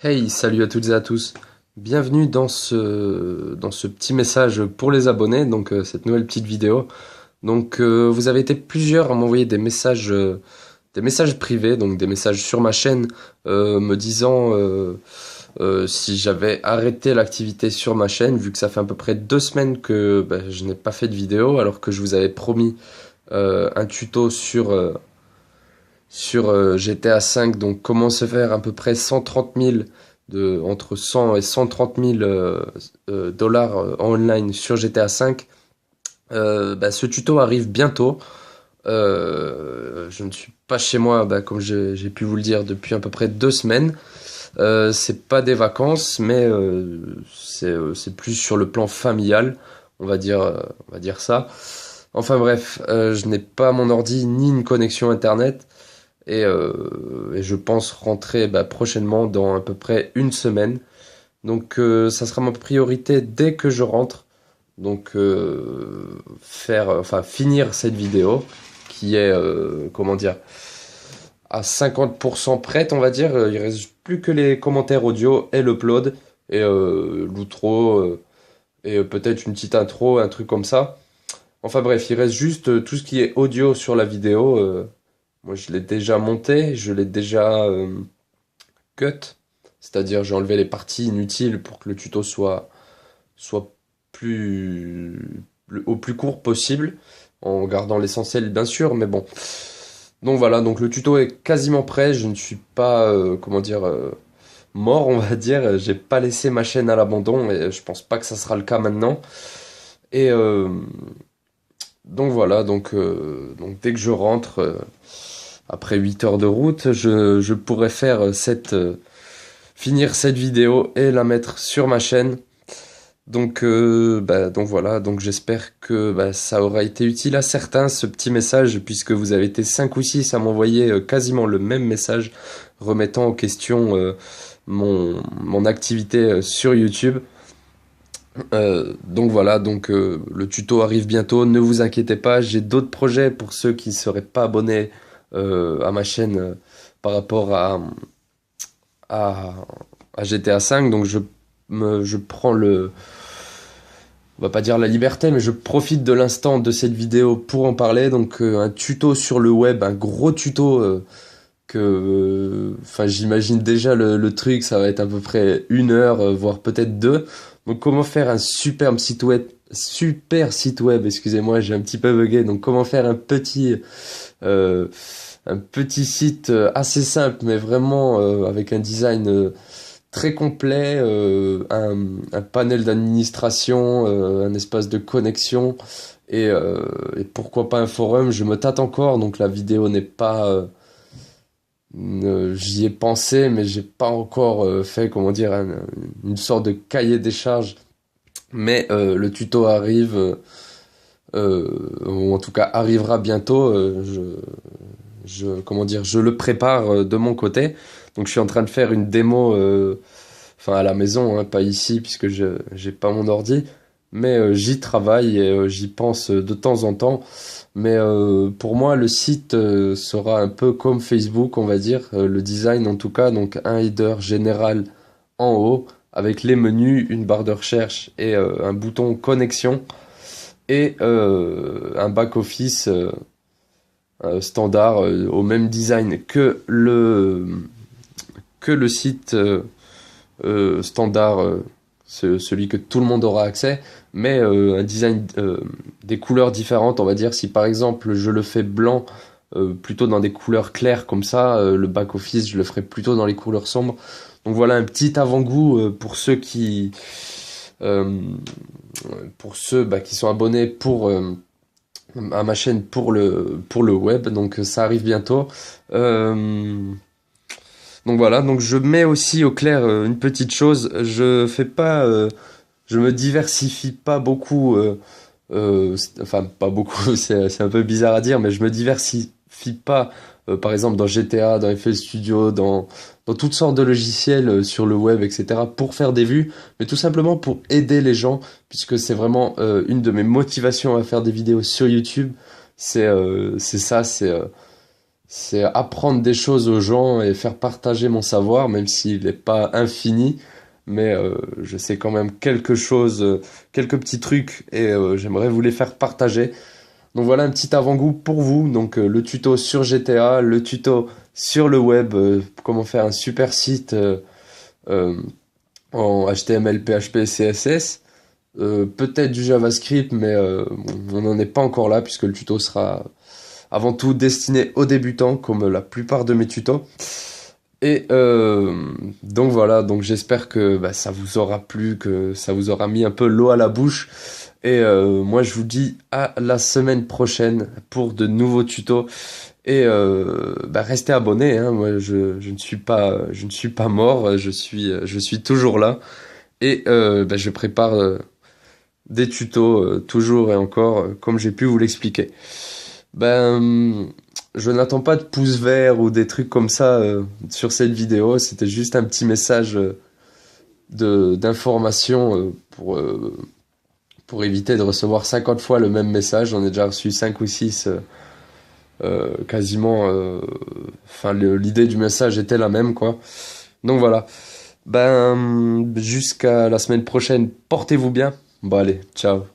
Hey, salut à toutes et à tous. Bienvenue dans ce petit message pour les abonnés, cette nouvelle petite vidéo. Vous avez été plusieurs à m'envoyer des messages privés, donc des messages sur ma chaîne, me disant si j'avais arrêté l'activité sur ma chaîne, vu que ça fait à peu près 2 semaines que je n'ai pas fait de vidéo, alors que je vous avais promis un tuto sur GTA 5, donc comment se faire à peu près 130 000 entre 100 et 130 000 dollars en online sur GTA 5. Ce tuto arrive bientôt. Je ne suis pas chez moi, comme j'ai pu vous le dire, depuis à peu près 2 semaines. C'est pas des vacances, mais c'est plus sur le plan familial, on va dire ça. Enfin bref, je n'ai pas mon ordi ni une connexion internet. Et je pense rentrer prochainement dans à peu près une semaine. Ça sera ma priorité dès que je rentre. Finir cette vidéo qui est, comment dire, à 50% prête, on va dire. Il reste plus que les commentaires audio et l'upload et l'outro et peut-être une petite intro, un truc comme ça. Enfin bref, il reste juste tout ce qui est audio sur la vidéo. Moi, je l'ai déjà monté, je l'ai déjà cut, c'est-à-dire j'ai enlevé les parties inutiles pour que le tuto soit au plus court possible, en gardant l'essentiel bien sûr, mais bon. Donc voilà, donc le tuto est quasiment prêt, je ne suis pas, mort, on va dire, j'ai pas laissé ma chaîne à l'abandon, et je pense pas que ça sera le cas maintenant. Et donc voilà, donc dès que je rentre, après 8 heures de route, je pourrais faire finir cette vidéo et la mettre sur ma chaîne. Donc voilà, donc j'espère que ça aura été utile à certains ce petit message, puisque vous avez été 5 ou 6 à m'envoyer quasiment le même message remettant en question mon activité sur YouTube. Donc voilà, le tuto arrive bientôt, ne vous inquiétez pas, j'ai d'autres projets pour ceux qui ne seraient pas abonnés à ma chaîne par rapport à, à GTA 5, donc je prends on va pas dire la liberté, mais je profite de l'instant de cette vidéo pour en parler. Un tuto sur le web, un gros tuto j'imagine déjà le truc, ça va être à peu près 1 heure, voire peut-être 2. Donc comment faire un super site web, excusez-moi, j'ai un petit peu bugué. Donc comment faire euh, un petit site assez simple, mais vraiment avec un design très complet, un panel d'administration, un espace de connexion et pourquoi pas un forum. Je me tâte encore, donc la vidéo n'est pas... j'y ai pensé, mais j'ai pas encore fait, comment dire, une sorte de cahier des charges. Mais le tuto arrive, ou en tout cas arrivera bientôt. Comment dire, je le prépare de mon côté. Donc je suis en train de faire une démo, à la maison, hein, pas ici puisque j'ai pas mon ordi, mais j'y travaille et j'y pense de temps en temps. Mais pour moi, le site sera un peu comme Facebook, on va dire, le design en tout cas, donc un header général en haut avec les menus, une barre de recherche et un bouton connexion et un back office standard au même design que le site standard, celui que tout le monde aura accès, mais un design des couleurs différentes, on va dire. Si par exemple je le fais blanc, plutôt dans des couleurs claires comme ça, le back office je le ferai plutôt dans les couleurs sombres. Donc voilà un petit avant-goût euh, pour ceux qui sont abonnés à ma chaîne pour le web. Donc ça arrive bientôt. Donc voilà, donc je mets aussi au clair une petite chose, je me diversifie pas beaucoup, enfin pas beaucoup, c'est un peu bizarre à dire, mais je me diversifie pas, par exemple dans GTA, dans FL Studio, dans toutes sortes de logiciels sur le web, etc., pour faire des vues, mais tout simplement pour aider les gens, puisque c'est vraiment une de mes motivations à faire des vidéos sur YouTube, c'est ça, c'est apprendre des choses aux gens et faire partager mon savoir, même s'il n'est pas infini, mais je sais quand même quelque chose, quelques petits trucs, et j'aimerais vous les faire partager. Donc voilà un petit avant-goût pour vous. Donc le tuto sur GTA, le tuto sur le web, comment faire un super site euh, en HTML, PHP, CSS. Peut-être du JavaScript, mais on n'en est pas encore là puisque le tuto sera avant tout destiné aux débutants, comme la plupart de mes tutos. Et donc voilà, donc j'espère que bah, ça vous aura plu, que ça vous aura mis un peu l'eau à la bouche. Et moi je vous dis à la semaine prochaine pour de nouveaux tutos. Et bah, restez abonnés, hein. Moi je ne suis pas mort, je suis toujours là. Et bah, je prépare des tutos toujours et encore, comme j'ai pu vous l'expliquer. Ben, je n'attends pas de pouces verts ou des trucs comme ça sur cette vidéo. C'était juste un petit message de d'information pour éviter de recevoir 50 fois le même message. J'en ai déjà reçu 5 ou 6 quasiment. Enfin, l'idée du message était la même, quoi. Donc voilà. Ben, jusqu'à la semaine prochaine. Portez-vous bien. Bon, allez, ciao.